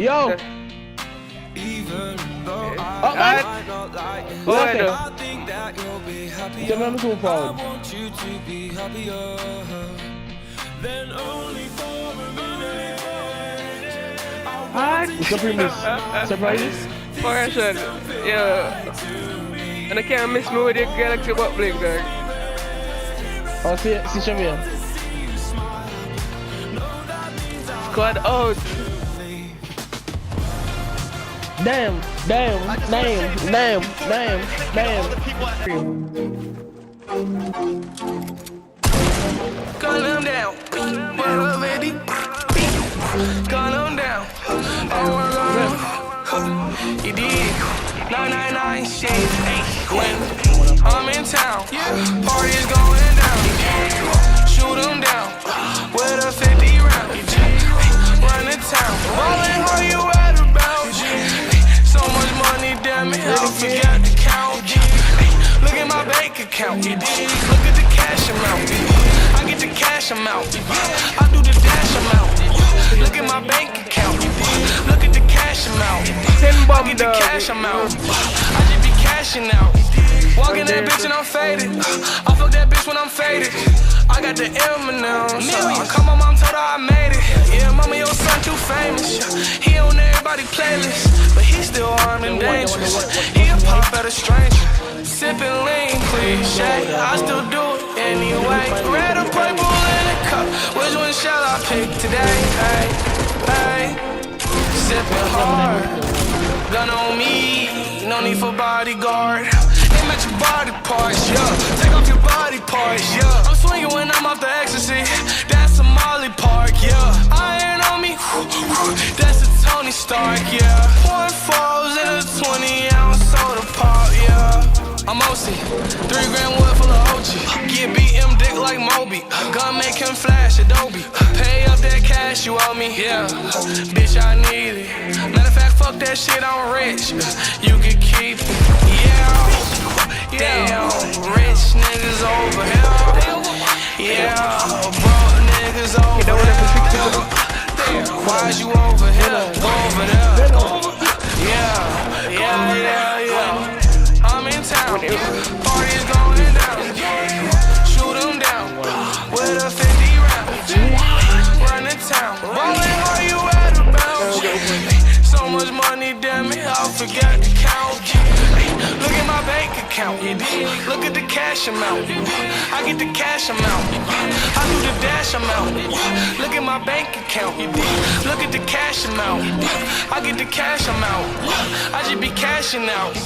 Yo. Up, man. What? Tell me I'm looking forward. What's up, Primus? Surprises? Function. Yeah. And I can't miss me with the Galaxy Butt Blink, dog. Oh, see Xavier. Squad out. Damn. Gun them down. Well, baby. Gun them down. Oh, you did. 999 shit. When I'm in town, party's going down. Shoot them down with a 50 round. Run the town. Rolling how you at about. So much money, damn it, I forgot to count. Look at my bank account. Look at the cash amount. I get the cash amount. I do the dash amount. Look at my bank account. Look at the cash amount. I get the cash amount. I just be cashing out. Walking that bitch and I'm faded. I fuck that bitch when I'm faded. I got the M&M's. Come on, mom, told her I made it. Yeah, mama, your son too famous. He on everybody's playlist, but he still armed and dangerous. He'll pop at a stranger. Sipping lean, cliche. I still do it anyway. Red or purple in a cup. Which one shall I pick today? Hey, hey. Sipping hard. Gun on me. No need for bodyguard. Aim at your body parts, yeah. Take off your body parts, yeah. I'm swinging when I'm off the ecstasy. That's a Molly Park, yeah. Iron on me, that's a Tony Stark, yeah. Pouring falls in a 20-ounce soda pop, yeah. I'm OC, 3 grand wood full of OG. Get BM dick like Moby. Gun make him flash Adobe. Pay up that cash you owe me, yeah. Bitch, I need it. Matter of fact, fuck that shit, I'm rich. You can keep it, yeah. Damn, rich niggas over here. Yeah, broke niggas over here. Damn, why you over here? Over there. Yeah. I'm in town. Party's going down. Shoot them down with a 50 round. Run the town. Rolling how you at about. So much money, damn it, I forgot to count. Look at my bank account. Look at the cash amount. I get the cash amount. I do the dash amount. Look at my bank account. Look at the cash amount. I get the cash amount. I just be cashing out.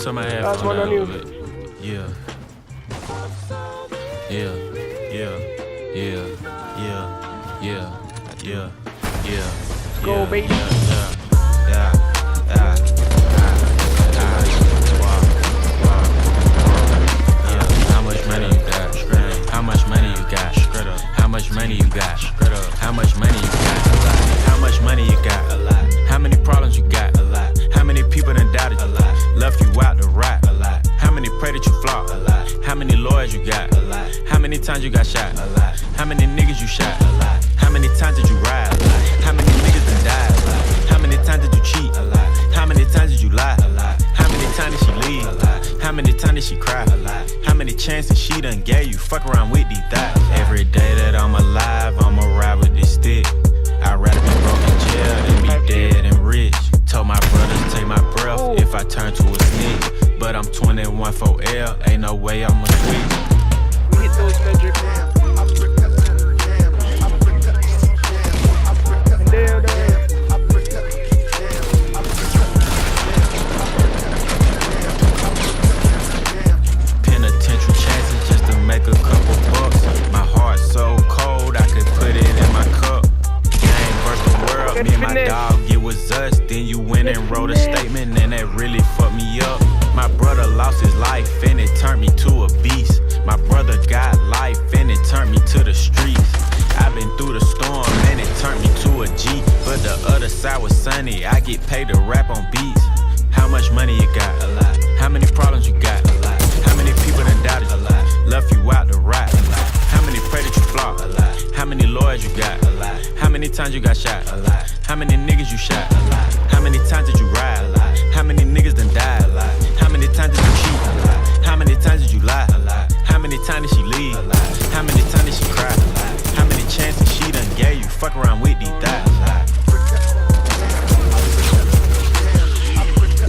Turn my headphones down a little bit. Yeah. Go, baby. How much money you got? How much money you got? How much money you got? How much money you got? How much money you got? A lot. How many problems you got? A lot. How many people done doubted you? A lot. Left you out to rot? A lot. How many pray that you flop? A lot. How many lawyers you got? A lot. How many times you got shot? A lot. How many niggas you shot? A lot. How many times did you ride? A lot. How many niggas done died? A lot. How many times did you cheat? A lot. How many times did you lie? A lot. How many times did she leave? A lot. How many times did she cry? A lot. How many chances she done gave you? Fuck around with these thoughts. Every day that I'm alive, I'ma ride with this stick. I'd rather be broke in jail than be dead and rich. Told my brothers take my breath if I turn to a snitch. But I'm 21 for L, ain't no way I'ma switch. Hit those Frederick. Penitentiary chances just to make a couple bucks. My heart so cold, I could put it in my cup. Game versus the world, me and my dog, it was us. Then you went and wrote a statement, and that really fucked me up. My brother lost his life, and it turned me to a beast. My brother got life and it turned me to the streets. I've been through the storm and it turned me to a G. But the other side was sunny, I get paid to rap on beats. How much money you got? A lot. How many problems you got? A lot. How many people done doubted you? A lot. Left you out to rot? A lot. How many pray that you flop? A lot. How many lawyers you got? A lot. How many times you got shot? A lot. How many niggas you shot? A lot. How many times did you ride? A lot. How many niggas done died? A lot. How many times did you cheat? A lot. How many times did you lie? A lot. How many times did she leave? A lot. How many times did she cry? A lot. How many chances she done gave you? Fuck around with these thighs.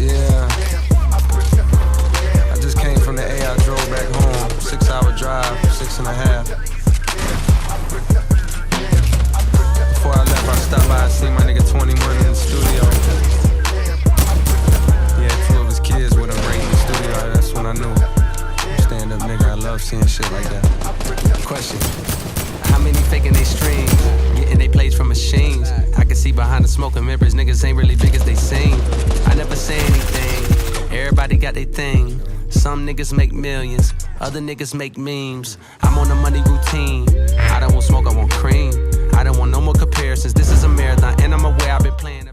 Yeah. I just came from the A, I drove back home. 6-hour drive, 6.5. Before I left, I stopped by and seen my nigga 21 in the studio. Yeah, 2 of his kids with him right in the studio. That's when I knew. Stand up nigga, I love seeing shit like that. Question. How many faking they streams? Getting they plays from machines. I can see behind the smoke and mirrors, niggas ain't really big as they seem. I never say anything, everybody got their thing. Some niggas make millions, other niggas make memes. I'm on a money routine, I don't want smoke, I want cream. I don't want no more comparisons, this is a marathon and I'm aware I've been playing